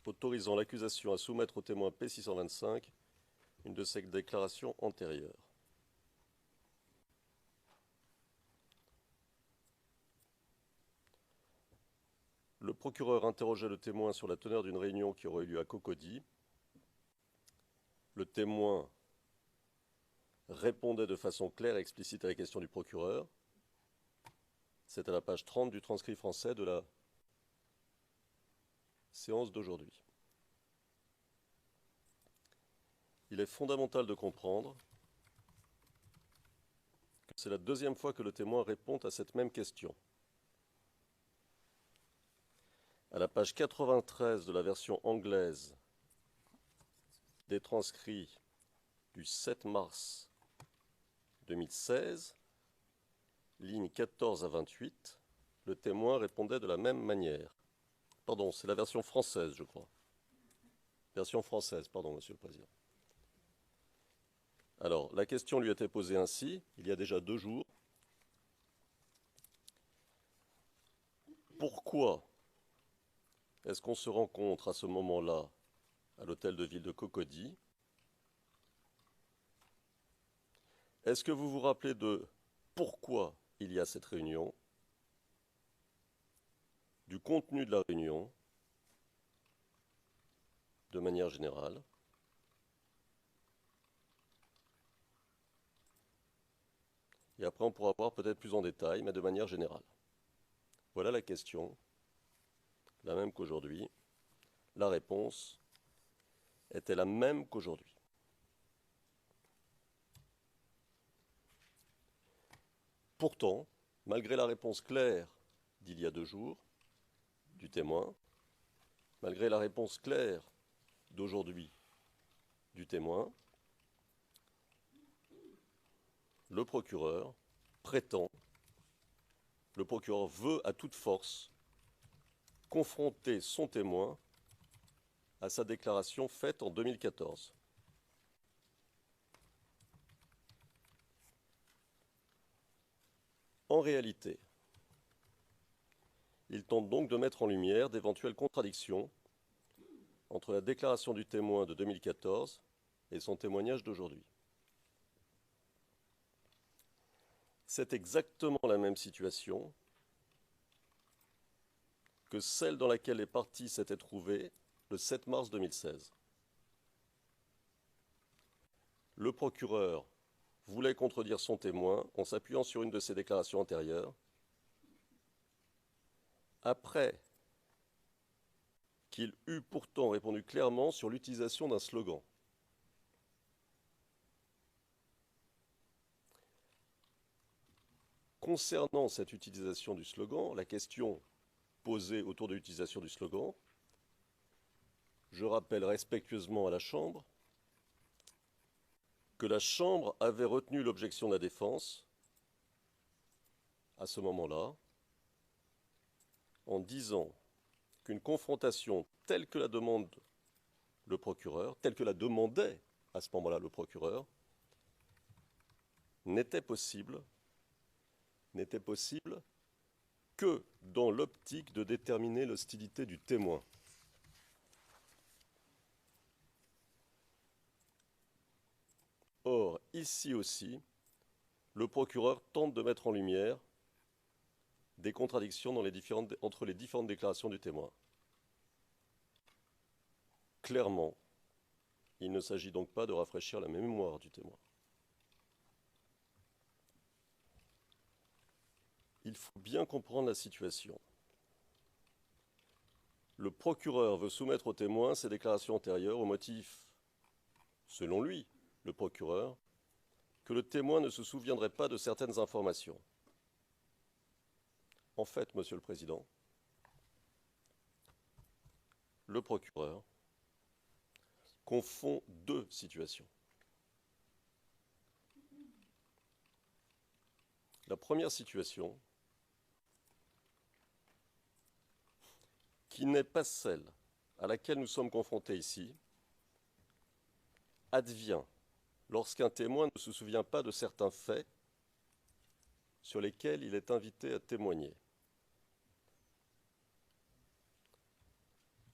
autorisant l'accusation à soumettre au témoin P625 une de ses déclarations antérieures. Le procureur interrogeait le témoin sur la teneur d'une réunion qui aurait eu lieu à Cocody. Le témoin répondait de façon claire et explicite à la question du procureur. C'est à la page 30 du transcrit français de la séance d'aujourd'hui. Il est fondamental de comprendre que c'est la deuxième fois que le témoin répond à cette même question. À la page 93 de la version anglaise des transcrits du 7 mars 2016, lignes 14 à 28, le témoin répondait de la même manière. Pardon, c'est la version française, je crois. Version française, pardon, Monsieur le Président. Alors, la question lui était posée ainsi, il y a déjà 2 jours. Pourquoi est-ce qu'on se rencontre à ce moment-là à l'hôtel de ville de Cocody? Est-ce que vous vous rappelez de pourquoi il y a cette réunion, du contenu de la réunion, de manière générale? Et après, on pourra voir peut-être plus en détail, mais de manière générale. Voilà la question, la même qu'aujourd'hui. La réponse était la même qu'aujourd'hui. Pourtant, malgré la réponse claire d'il y a 2 jours, du témoin, malgré la réponse claire d'aujourd'hui du témoin, le procureur prétend, le procureur veut à toute force confronter son témoin à sa déclaration faite en 2014. En réalité, il tente donc de mettre en lumière d'éventuelles contradictions entre la déclaration du témoin de 2014 et son témoignage d'aujourd'hui. C'est exactement la même situation que celle dans laquelle les parties s'étaient trouvées le 7 mars 2016. Le procureur voulait contredire son témoin en s'appuyant sur une de ses déclarations antérieures. Après qu'il eut pourtant répondu clairement sur l'utilisation d'un slogan. Concernant cette utilisation du slogan, la question posée autour de l'utilisation du slogan, je rappelle respectueusement à la Chambre que la Chambre avait retenu l'objection de la défense à ce moment-là en disant qu'une confrontation telle que la demande le procureur, telle que la demandait à ce moment-là le procureur, n'était possible que dans l'optique de déterminer l'hostilité du témoin. Or, ici aussi, le procureur tente de mettre en lumière des contradictions entre les différentes déclarations du témoin. Clairement, il ne s'agit donc pas de rafraîchir la mémoire du témoin. Il faut bien comprendre la situation. Le procureur veut soumettre au témoin ses déclarations antérieures au motif, selon lui, le procureur, que le témoin ne se souviendrait pas de certaines informations. En fait, Monsieur le Président, le procureur confond 2 situations. La première situation, qui n'est pas celle à laquelle nous sommes confrontés ici, advient lorsqu'un témoin ne se souvient pas de certains faits sur lesquels il est invité à témoigner.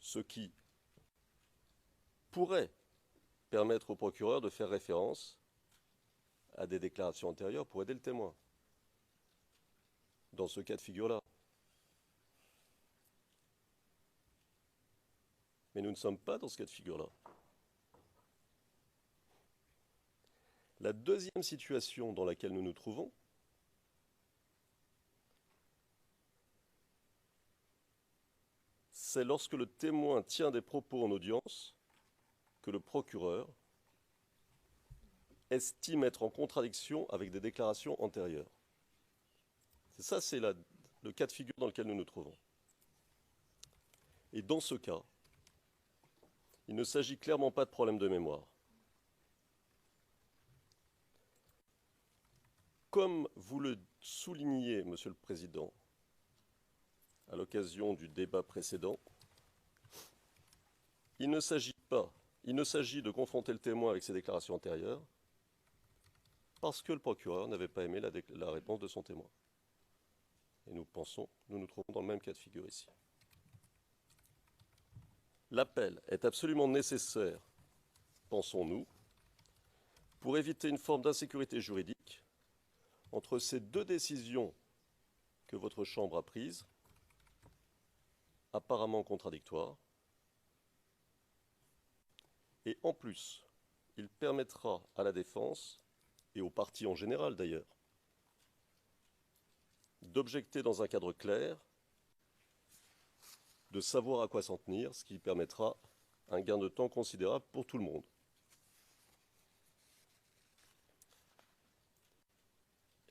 Ce qui pourrait permettre au procureur de faire référence à des déclarations antérieures pour aider le témoin. Dans ce cas de figure-là. Mais nous ne sommes pas dans ce cas de figure-là. La deuxième situation dans laquelle nous nous trouvons, c'est lorsque le témoin tient des propos en audience que le procureur estime être en contradiction avec des déclarations antérieures. C'est le cas de figure dans lequel nous nous trouvons. Et dans ce cas, il ne s'agit clairement pas de problème de mémoire. Comme vous le souligniez, Monsieur le Président, à l'occasion du débat précédent, il ne s'agit de confronter le témoin avec ses déclarations antérieures parce que le procureur n'avait pas aimé la réponse de son témoin. Et nous nous trouvons dans le même cas de figure ici. L'appel est absolument nécessaire, pensons-nous, pour éviter une forme d'insécurité juridique entre ces deux décisions que votre Chambre a prises, apparemment contradictoires, et en plus, il permettra à la défense, et aux parties en général d'ailleurs, d'objecter dans un cadre clair, de savoir à quoi s'en tenir, ce qui permettra un gain de temps considérable pour tout le monde.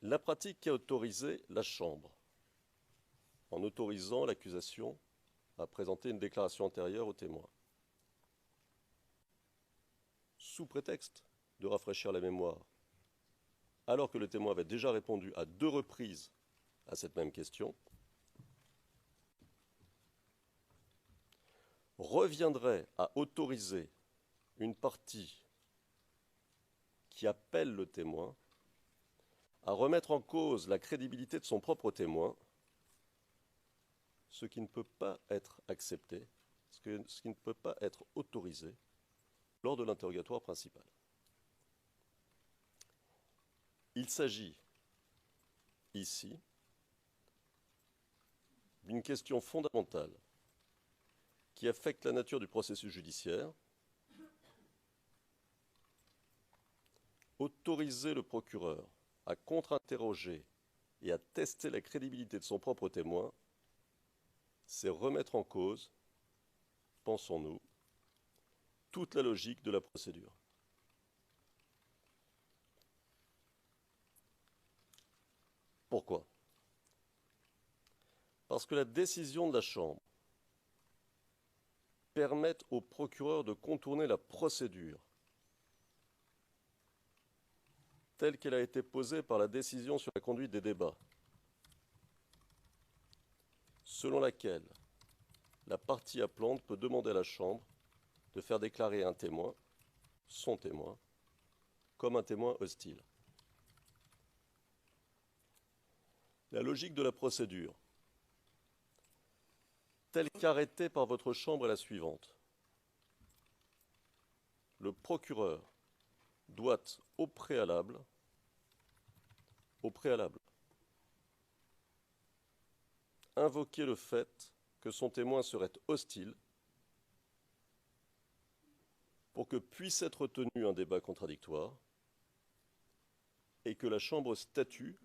La pratique qui a autorisé la Chambre, en autorisant l'accusation à présenter une déclaration antérieure au témoin, sous prétexte de rafraîchir la mémoire, alors que le témoin avait déjà répondu à 2 reprises à cette même question, reviendrait à autoriser une partie qui appelle le témoin à remettre en cause la crédibilité de son propre témoin, ce qui ne peut pas être accepté, ce qui ne peut pas être autorisé lors de l'interrogatoire principal. Il s'agit ici d'une question fondamentale qui affecte la nature du processus judiciaire. Autoriser le procureur à contre-interroger et à tester la crédibilité de son propre témoin, c'est remettre en cause, pensons-nous, toute la logique de la procédure. Pourquoi ? Parce que la décision de la Chambre permet au procureur de contourner la procédure telle qu'elle a été posée par la décision sur la conduite des débats, selon laquelle la partie appelante peut demander à la Chambre de faire déclarer un témoin, son témoin, comme un témoin hostile. La logique de la procédure, telle qu'arrêtée par votre Chambre, est la suivante. Le procureur doit au préalable, invoquer le fait que son témoin serait hostile pour que puisse être tenu un débat contradictoire et que la Chambre statue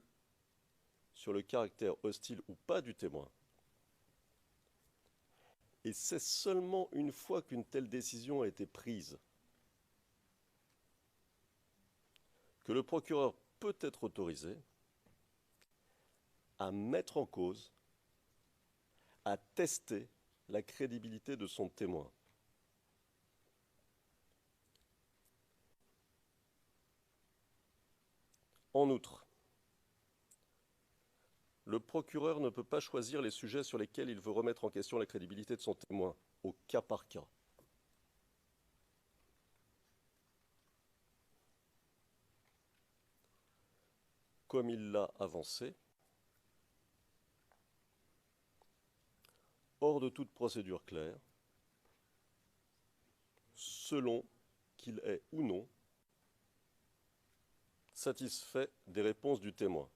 sur le caractère hostile ou pas du témoin. Et c'est seulement une fois qu'une telle décision a été prise que le procureur peut être autorisé à mettre en cause, à tester la crédibilité de son témoin. En outre, le procureur ne peut pas choisir les sujets sur lesquels il veut remettre en question la crédibilité de son témoin, au cas par cas. Comme il l'a avancé, hors de toute procédure claire, selon qu'il est ou non satisfait des réponses du témoin.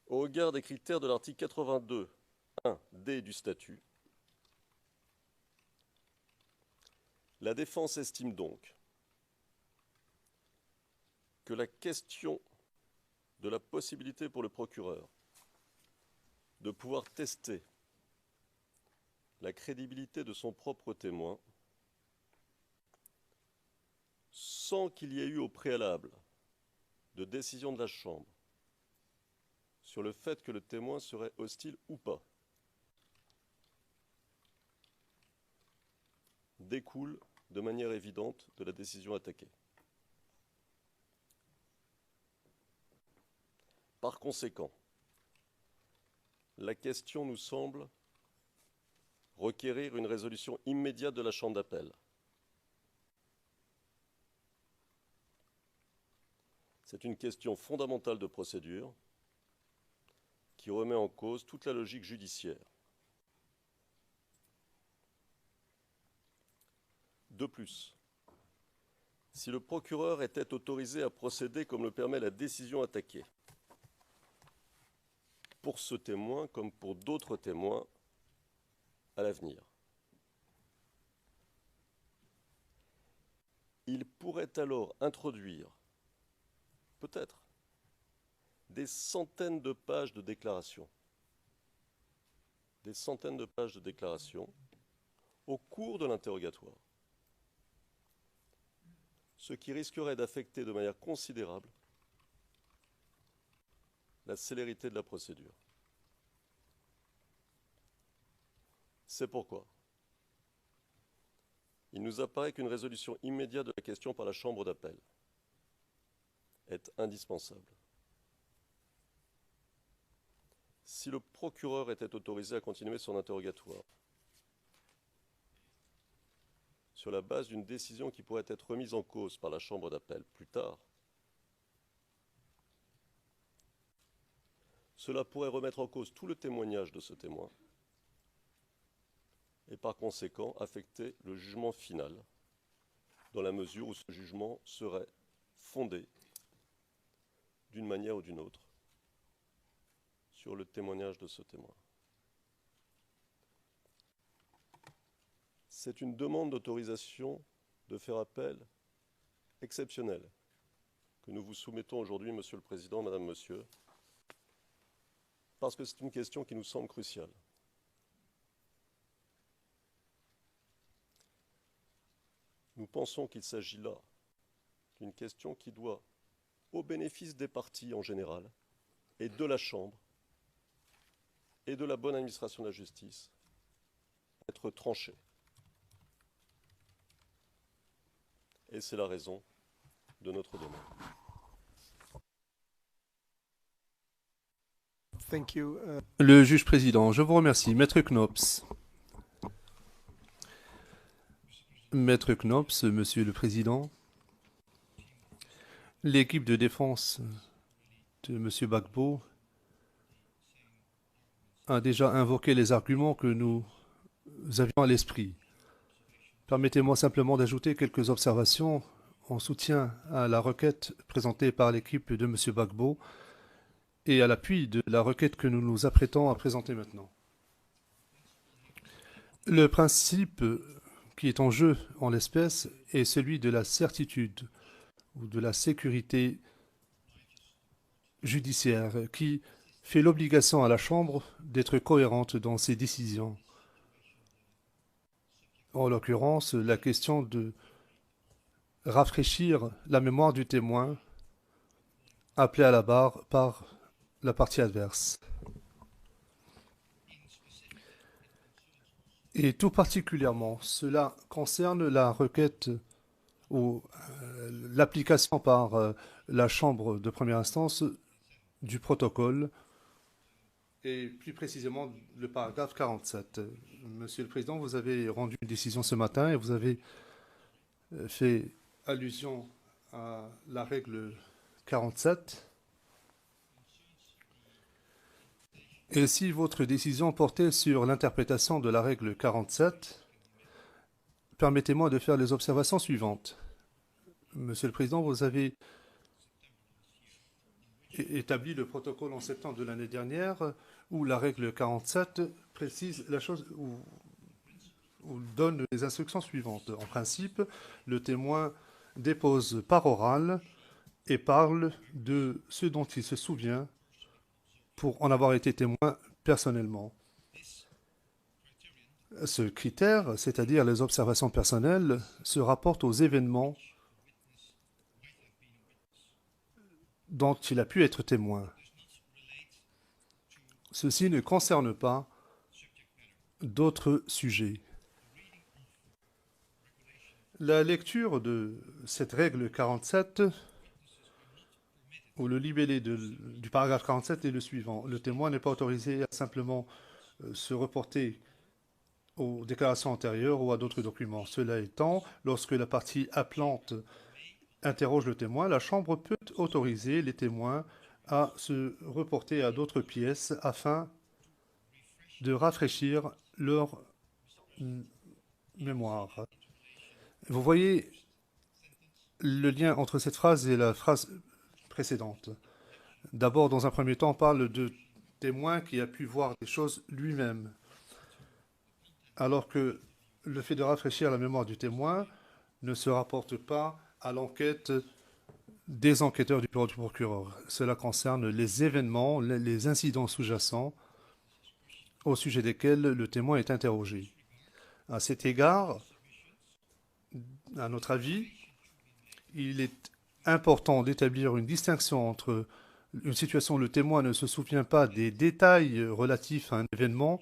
Au regard des critères de l'article 82.1d du statut, la défense estime donc que la question de la possibilité pour le procureur de pouvoir tester la crédibilité de son propre témoin sans qu'il y ait eu au préalable de décision de la Chambre sur le fait que le témoin serait hostile ou pas, découle de manière évidente de la décision attaquée. Par conséquent, la question nous semble requérir une résolution immédiate de la Chambre d'appel. C'est une question fondamentale de procédure qui remet en cause toute la logique judiciaire. De plus, si le procureur était autorisé à procéder comme le permet la décision attaquée, pour ce témoin comme pour d'autres témoins à l'avenir, il pourrait alors introduire, peut-être, des centaines de pages de déclarations. Des centaines de pages de déclarations au cours de l'interrogatoire. Ce qui risquerait d'affecter de manière considérable la célérité de la procédure. C'est pourquoi il nous apparaît qu'une résolution immédiate de la question par la Chambre d'appel est indispensable. Si le procureur était autorisé à continuer son interrogatoire sur la base d'une décision qui pourrait être remise en cause par la Chambre d'appel plus tard, cela pourrait remettre en cause tout le témoignage de ce témoin et par conséquent affecter le jugement final, dans la mesure où ce jugement serait fondé d'une manière ou d'une autre sur le témoignage de ce témoin. C'est une demande d'autorisation de faire appel exceptionnelle que nous vous soumettons aujourd'hui, Monsieur le Président, Madame, Monsieur, parce que c'est une question qui nous semble cruciale. Nous pensons qu'il s'agit là d'une question qui doit, au bénéfice des parties en général, et de la Chambre, et de la bonne administration de la justice, être tranchée. Et c'est la raison de notre demande. Thank you. Le juge président, je vous remercie. Maître Knops. Maître Knops, Monsieur le Président, l'équipe de défense de Monsieur Gbagbo a déjà invoqué les arguments que nous avions à l'esprit. Permettez-moi simplement d'ajouter quelques observations en soutien à la requête présentée par l'équipe de Monsieur Gbagbo et à l'appui de la requête que nous nous apprêtons à présenter maintenant. Le principe qui est en jeu en l'espèce est celui de la certitude ou de la sécurité judiciaire qui fait l'obligation à la Chambre d'être cohérente dans ses décisions. En l'occurrence, la question de rafraîchir la mémoire du témoin appelé à la barre par la partie adverse. Et tout particulièrement, cela concerne la requête ou l'application par la Chambre de première instance du protocole et plus précisément le paragraphe 47. Monsieur le Président, vous avez rendu une décision ce matin et vous avez fait allusion à la règle 47 Et si votre décision portait sur l'interprétation de la règle 47, permettez-moi de faire les observations suivantes. Monsieur le Président, vous avez établi le protocole en septembre de l'année dernière où la règle 47 précise la chose, ou donne les instructions suivantes. En principe, le témoin dépose par oral et parle de ce dont il se souvient pour en avoir été témoin personnellement. Ce critère, c'est-à-dire les observations personnelles, se rapporte aux événements dont il a pu être témoin. Ceci ne concerne pas d'autres sujets. La lecture de cette règle 47, ou le libellé du paragraphe 47 est le suivant. Le témoin n'est pas autorisé à simplement se reporter aux déclarations antérieures ou à d'autres documents. Cela étant, lorsque la partie appelante interroge le témoin, la Chambre peut autoriser les témoins à se reporter à d'autres pièces afin de rafraîchir leur mémoire. Vous voyez le lien entre cette phrase et la phrase précédente. D'abord, dans un premier temps, on parle de témoin qui a pu voir des choses lui-même, alors que le fait de rafraîchir la mémoire du témoin ne se rapporte pas à l'enquête des enquêteurs du bureau du procureur. Cela concerne les événements, les incidents sous-jacents au sujet desquels le témoin est interrogé. À cet égard, à notre avis, il est important d'établir une distinction entre une situation où le témoin ne se souvient pas des détails relatifs à un événement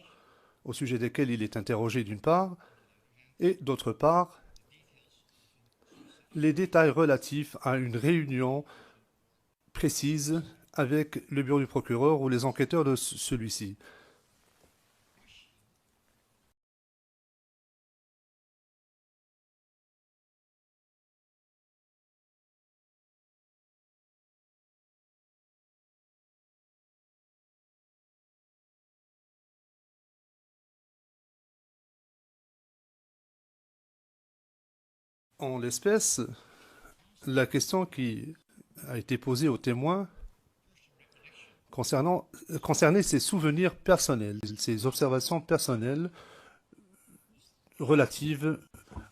au sujet desquels il est interrogé d'une part, et d'autre part, les détails relatifs à une réunion précise avec le bureau du procureur ou les enquêteurs de celui-ci. En l'espèce, la question qui a été posée au témoin concernait ses souvenirs personnels, ses observations personnelles relatives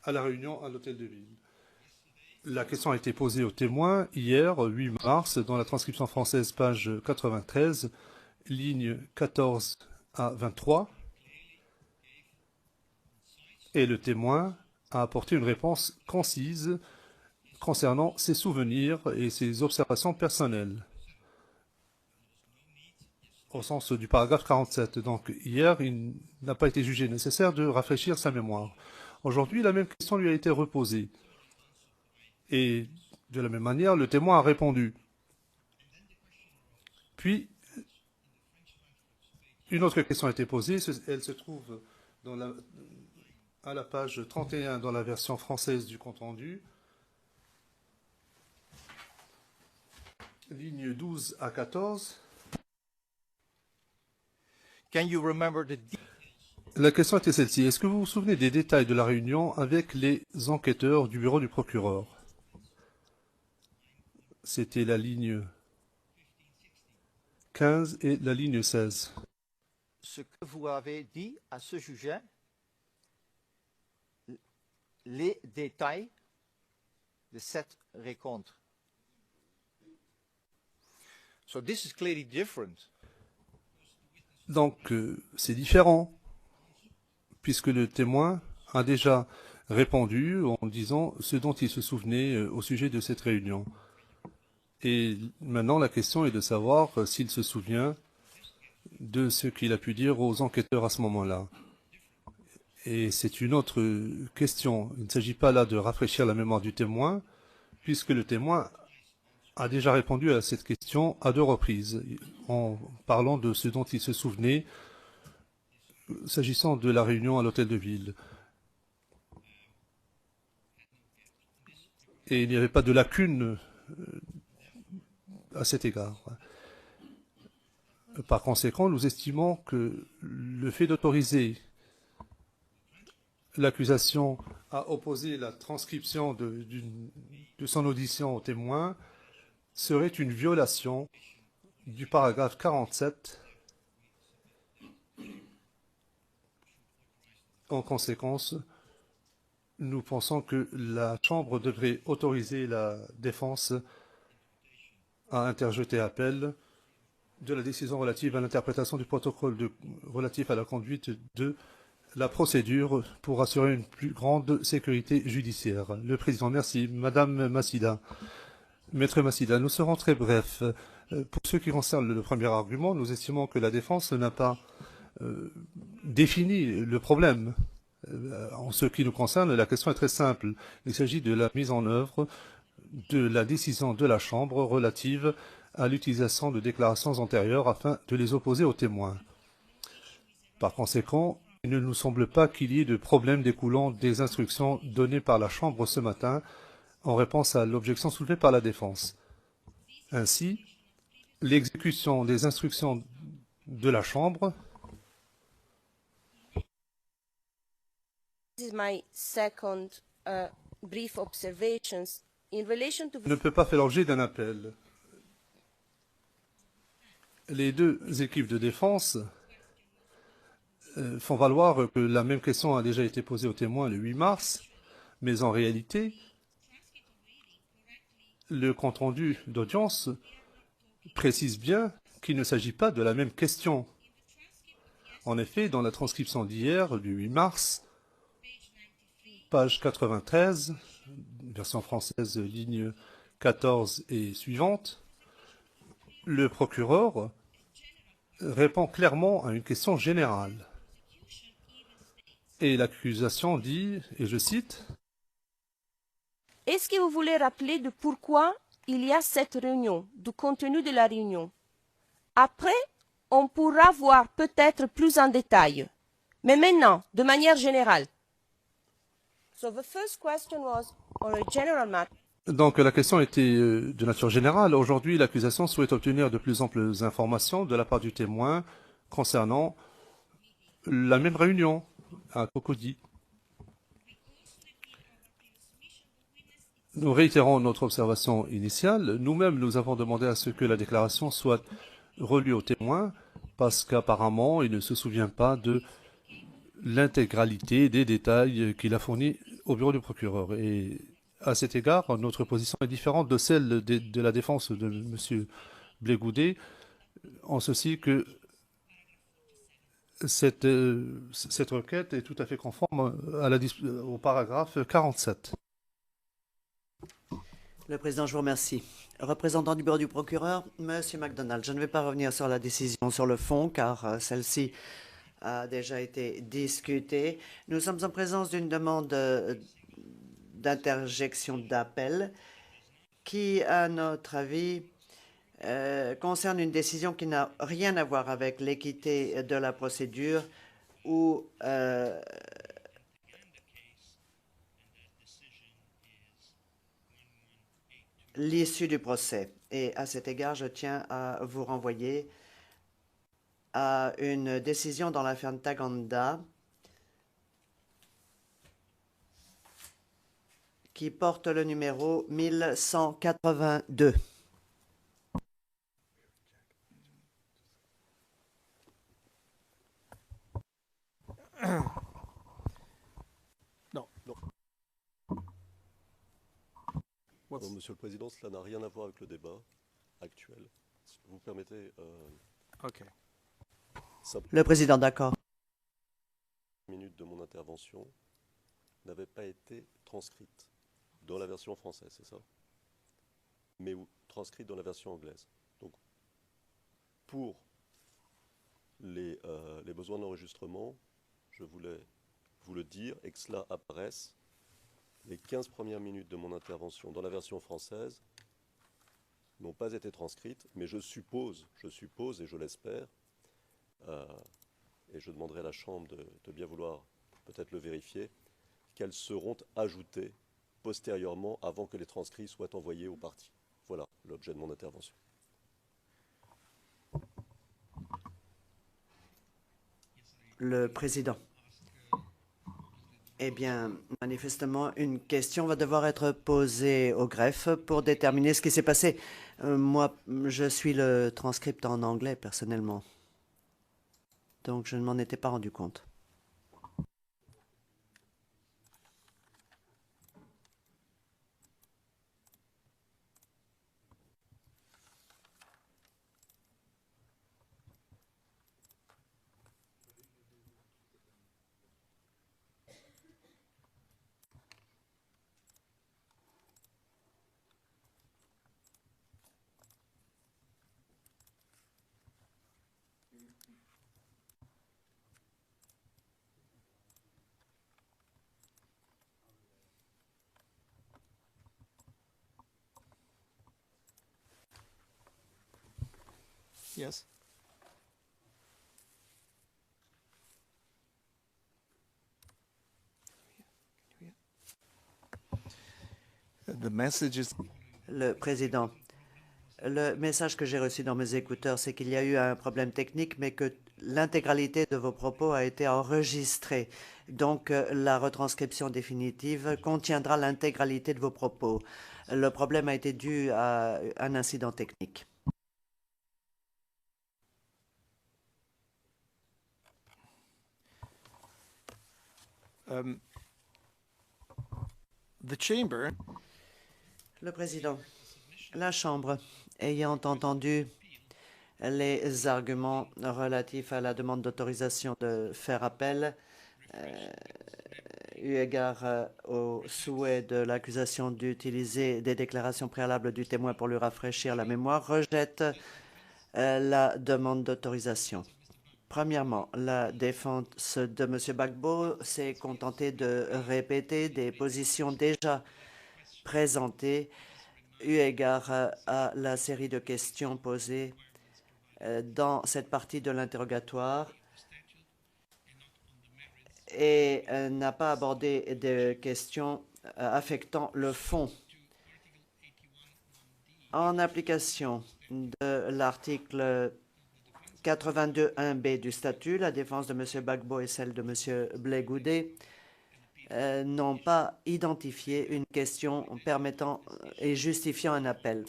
à la réunion à l'hôtel de ville. La question a été posée au témoin hier, 8 mars, dans la transcription française, page 93, ligne 14 à 23, et le témoin a apporté une réponse concise concernant ses souvenirs et ses observations personnelles, au sens du paragraphe 47. Donc hier, il n'a pas été jugé nécessaire de rafraîchir sa mémoire. Aujourd'hui, la même question lui a été reposée. Et de la même manière, le témoin a répondu. Puis, une autre question a été posée. Elle se trouve à la page 31 dans la version française du compte-rendu. Ligne 12 à 14. Can you remember the La question était celle-ci. Est-ce que vous vous souvenez des détails de la réunion avec les enquêteurs du bureau du procureur? C'était la ligne 15 et la ligne 16. ce que vous avez dit à ce sujet, les détails de cette rencontre. So this is clearly different. Donc, c'est différent, puisque le témoin a déjà répondu en disant ce dont il se souvenait au sujet de cette réunion. Et maintenant, la question est de savoir s'il se souvient de ce qu'il a pu dire aux enquêteurs à ce moment-là. Et c'est une autre question. Il ne s'agit pas là de rafraîchir la mémoire du témoin, puisque le témoin a déjà répondu à cette question à 2 reprises, en parlant de ce dont il se souvenait s'agissant de la réunion à l'hôtel de ville. Et il n'y avait pas de lacune à cet égard. Par conséquent, nous estimons que le fait d'autoriser l'accusation à opposer la transcription de son audition au témoin serait une violation du paragraphe 47. En conséquence, nous pensons que la Chambre devrait autoriser la défense à interjeter appel de la décision relative à l'interprétation du protocole relatif à la conduite de la procédure pour assurer une plus grande sécurité judiciaire. Le président, merci. Madame Massida, Maître Massida, nous serons très brefs. Pour ce qui concerne le premier argument, nous estimons que la défense n'a pas défini le problème. En ce qui nous concerne, la question est très simple. Il s'agit de la mise en œuvre de la décision de la Chambre relative à l'utilisation de déclarations antérieures afin de les opposer aux témoins. Par conséquent, il ne nous semble pas qu'il y ait de problème découlant des instructions données par la Chambre ce matin en réponse à l'objection soulevée par la défense. Ainsi, l'exécution des instructions de la Chambre This is my second brief observations in relation to ne peut pas faire l'objet d'un appel. Les deux équipes de défense font valoir que la même question a déjà été posée aux témoins le 8 mars, mais en réalité, le compte-rendu d'audience précise bien qu'il ne s'agit pas de la même question. En effet, dans la transcription d'hier, du 8 mars, page 93, version française, ligne 14 et suivante, le procureur répond clairement à une question générale. Et l'accusation dit, et je cite, « Est-ce que vous voulez rappeler de pourquoi il y a cette réunion, du contenu de la réunion? Après, on pourra voir peut-être plus en détail. Mais maintenant, de manière générale. » So the first question was on a general matter. Donc la question était de nature générale. Aujourd'hui, l'accusation souhaite obtenir de plus amples informations de la part du témoin concernant la même réunion à Cocody. Nous réitérons notre observation initiale. Nous-mêmes, nous avons demandé à ce que la déclaration soit relue au témoin parce qu'apparemment, il ne se souvient pas de l'intégralité des détails qu'il a fournis au bureau du procureur. Et à cet égard, notre position est différente de celle de la défense de M. Blégoudet, en ceci que cette requête est tout à fait conforme au paragraphe 47. Le président, je vous remercie. Représentant du bureau du procureur, Monsieur MacDonald, je ne vais pas revenir sur la décision sur le fond, car celle-ci a déjà été discutée. Nous sommes en présence d'une demande d'interjection d'appel qui, à notre avis, concerne une décision qui n'a rien à voir avec l'équité de la procédure ou l'issue du procès. Et à cet égard, je tiens à vous renvoyer à une décision dans l'affaire Ntaganda qui porte le numéro 1182. Non. Non, Monsieur le Président, cela n'a rien à voir avec le débat actuel. Si vous permettez... OK. Le président, d'accord. 5 minutes de mon intervention n'avaient pas été transcrites dans la version française, c'est ça? Mais transcrites dans la version anglaise. Donc, pour les besoins d'enregistrement, je voulais vous le dire et que cela apparaisse. Les 15 premières minutes de mon intervention dans la version française n'ont pas été transcrites, mais je suppose et je l'espère, et je demanderai à la Chambre de bien vouloir peut-être le vérifier, qu'elles seront ajoutées postérieurement avant que les transcrits soient envoyés aux parties. Voilà l'objet de mon intervention. Le président. Eh bien, manifestement, une question va devoir être posée au greffe pour déterminer ce qui s'est passé. Moi, je suis le transcript en anglais, personnellement. Donc, je ne m'en étais pas rendu compte. Yes. The message is Le président. Le message que j'ai reçu dans mes écouteurs, c'est qu'il y a eu un problème technique, mais que l'intégralité de vos propos a été enregistrée. Donc, la retranscription définitive contiendra l'intégralité de vos propos. Le problème a été dû à un incident technique. the chamber Le président. La Chambre, ayant entendu les arguments relatifs à la demande d'autorisation de faire appel, eu égard au souhait de l'accusation d'utiliser des déclarations préalables du témoin pour lui rafraîchir la mémoire, rejette la demande d'autorisation. Premièrement, la défense de M. Gbagbo s'est contentée de répéter des positions déjà présentées eu égard à la série de questions posées dans cette partie de l'interrogatoire et n'a pas abordé de questions affectant le fond. En application de l'article 82.1b du statut, la défense de M. Gbagbo et celle de M. Blé Goudé n'ont pas identifié une question permettant et justifiant un appel.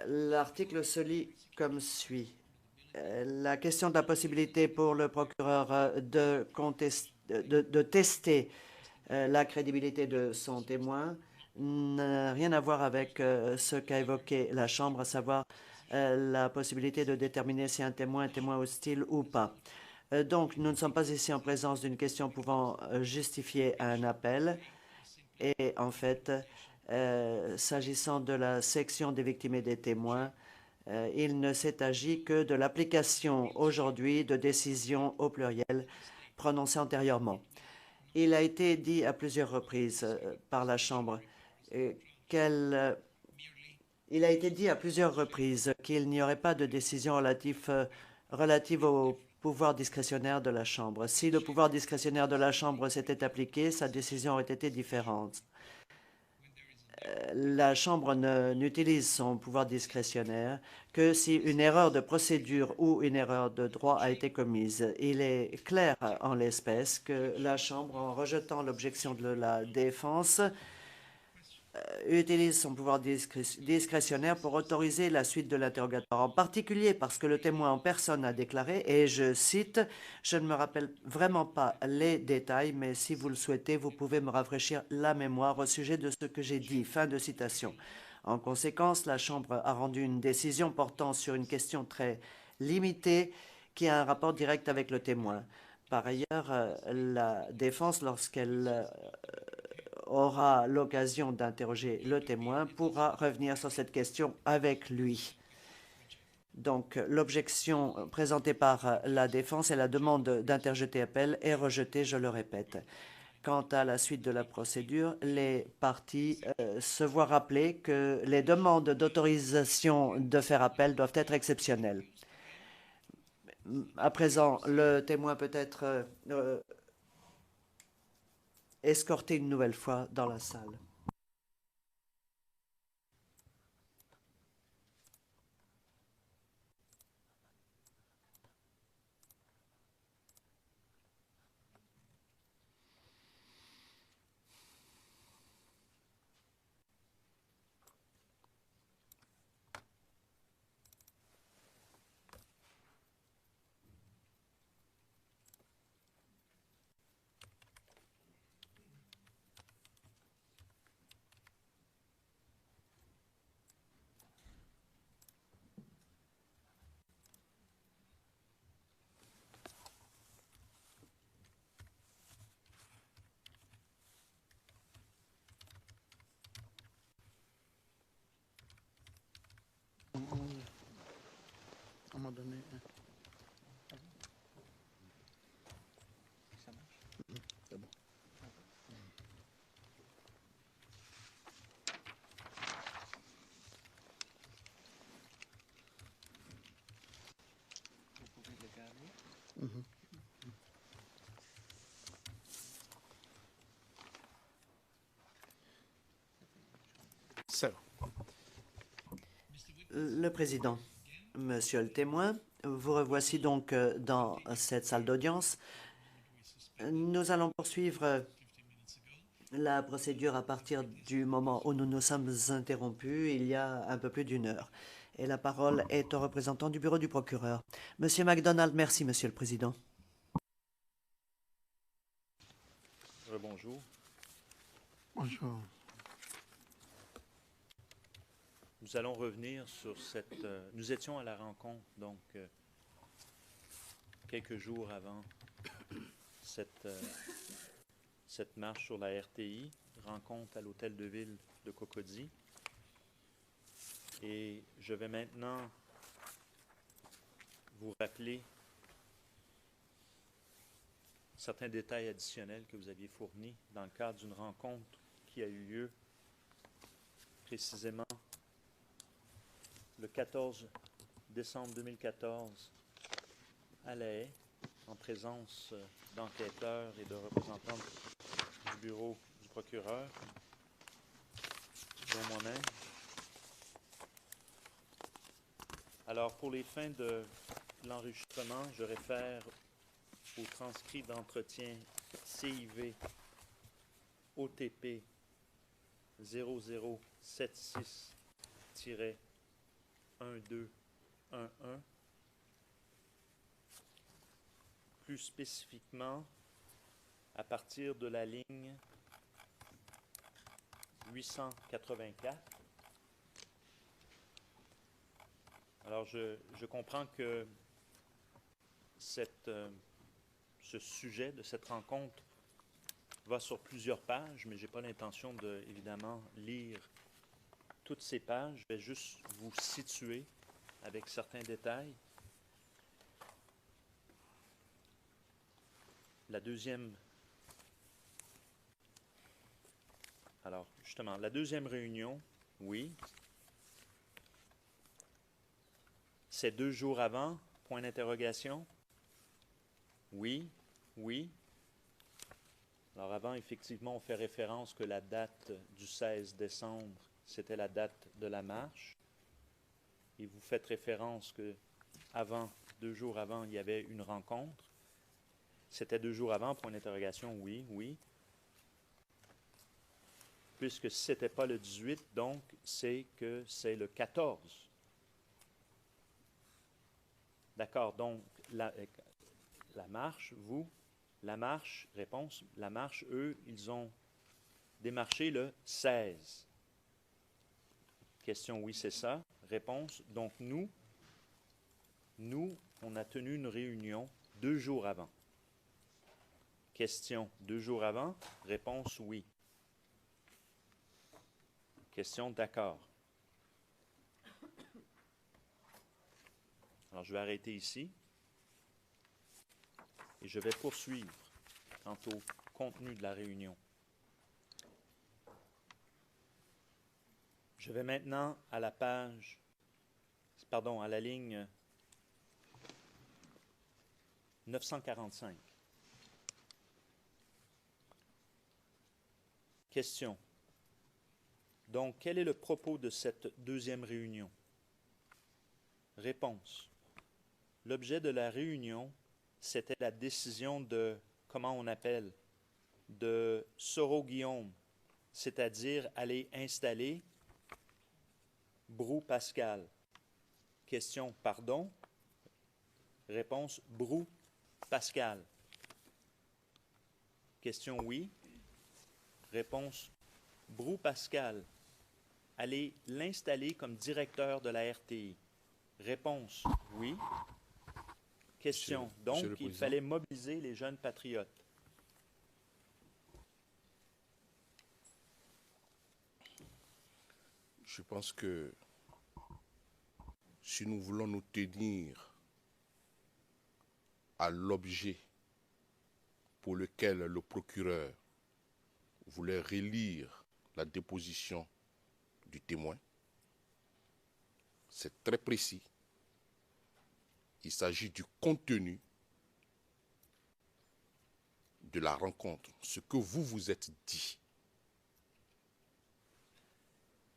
L'article se lit comme suit. La question de la possibilité pour le procureur de tester la crédibilité de son témoin n'a rien à voir avec ce qu'a évoqué la Chambre, à savoir la possibilité de déterminer si un témoin est témoin hostile ou pas. Donc, nous ne sommes pas ici en présence d'une question pouvant justifier un appel. Et en fait, s'agissant de la section des victimes et des témoins, il ne s'est agi que de l'application aujourd'hui de décisions au pluriel prononcées antérieurement. Il a été dit à plusieurs reprises par la Chambre qu'il n'y aurait pas de décision relative au pouvoir discrétionnaire de la Chambre. Si le pouvoir discrétionnaire de la Chambre s'était appliqué, sa décision aurait été différente. La Chambre n'utilise son pouvoir discrétionnaire que si une erreur de procédure ou une erreur de droit a été commise. Il est clair en l'espèce que la Chambre, en rejetant l'objection de la défense, utilise son pouvoir discrétionnaire pour autoriser la suite de l'interrogatoire, en particulier parce que le témoin en personne a déclaré, et je cite, « Je ne me rappelle vraiment pas les détails, mais si vous le souhaitez, vous pouvez me rafraîchir la mémoire au sujet de ce que j'ai dit. » Fin de citation. En conséquence, la Chambre a rendu une décision portant sur une question très limitée qui a un rapport direct avec le témoin. Par ailleurs, la défense, lorsqu'elle aura l'occasion d'interroger le témoin, pourra revenir sur cette question avec lui. Donc, l'objection présentée par la défense et la demande d'interjeter appel est rejetée, je le répète. Quant à la suite de la procédure, les parties se voient rappeler que les demandes d'autorisation de faire appel doivent être exceptionnelles. À présent, le témoin peut être escorté une nouvelle fois dans la salle. donner. So, Le président, monsieur le témoin, vous revoici donc dans cette salle d'audience. Nous allons poursuivre la procédure à partir du moment où nous nous sommes interrompus il y a un peu plus d'une heure. Et la parole est au représentant du bureau du procureur. Monsieur MacDonald, merci, monsieur le président. Bonjour. bonjour. Nous allons revenir sur cette... nous étions à la rencontre, donc, quelques jours avant cette marche sur la RTI, rencontre à l'hôtel de ville de Cocody. Et je vais maintenant vous rappeler certains détails additionnels que vous aviez fournis dans le cadre d'une rencontre qui a eu lieu précisément le 14 décembre 2014 à La Haye, en présence d'enquêteurs et de représentants du bureau du procureur, dont moi-même. Alors, pour les fins de l'enregistrement, je réfère au transcrit d'entretien CIV OTP 0076-1211, plus spécifiquement à partir de la ligne 884. Alors, je comprends que ce sujet de cette rencontre va sur plusieurs pages, mais je n'ai pas l'intention de, évidemment, lire toutes ces pages. Je vais juste vous situer avec certains détails. La deuxième réunion, oui. C'est 2 jours avant, point d'interrogation. Oui, oui. Alors avant, effectivement, on fait référence que la date du 16 décembre, c'était la date de la marche. Et vous faites référence que avant, 2 jours avant, il y avait une rencontre. C'était 2 jours avant, point d'interrogation, oui, oui. Puisque si ce n'était pas le 18, donc c'est que c'est le 14. D'accord, donc la marche, la marche, réponse, la marche, eux, ils ont démarché le 16. Question, oui, c'est ça. Réponse, donc nous, on a tenu une réunion 2 jours avant. Question, 2 jours avant. Réponse, oui. Question, d'accord. Alors, je vais arrêter ici et je vais poursuivre quant au contenu de la réunion. Je vais maintenant à la à la ligne 945. Question. Donc, quel est le propos de cette deuxième réunion? Réponse. L'objet de la réunion, c'était la décision de, comment on appelle, de Soro-Guillaume, c'est-à-dire aller installer Brou-Pascal. Question, pardon? Réponse, Brou-Pascal. Question, oui. Réponse, Brou-Pascal. Aller l'installer comme directeur de la RTI. Réponse, oui. Question, donc il fallait mobiliser les jeunes patriotes. Je pense que si nous voulons nous tenir à l'objet pour lequel le procureur voulait relire la déposition du témoin. C'est très précis. Il s'agit du contenu de la rencontre, ce que vous vous êtes dit.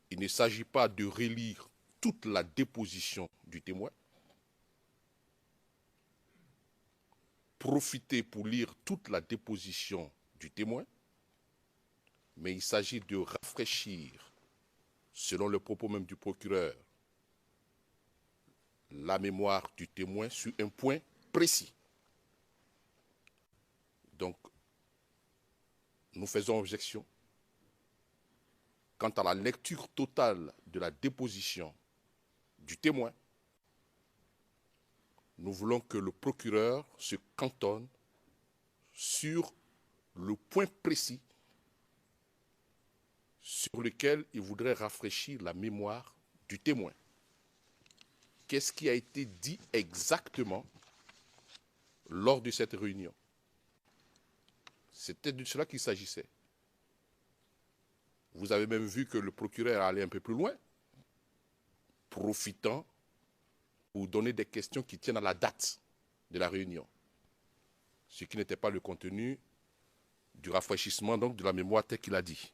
Il ne s'agit pas de relire toute la déposition du témoin. Profiter pour lire toute la déposition du témoin, mais il s'agit de rafraîchir, selon le propos même du procureur, la mémoire du témoin sur un point précis. Donc, nous faisons objection quant à la lecture totale de la déposition du témoin. Nous voulons que le procureur se cantonne sur le point précis sur lequel il voudrait rafraîchir la mémoire du témoin. Qu'est-ce qui a été dit exactement lors de cette réunion? C'était de cela qu'il s'agissait. Vous avez même vu que le procureur allait un peu plus loin, profitant pour donner des questions qui tiennent à la date de la réunion, ce qui n'était pas le contenu du rafraîchissement donc de la mémoire tel qu'il a dit.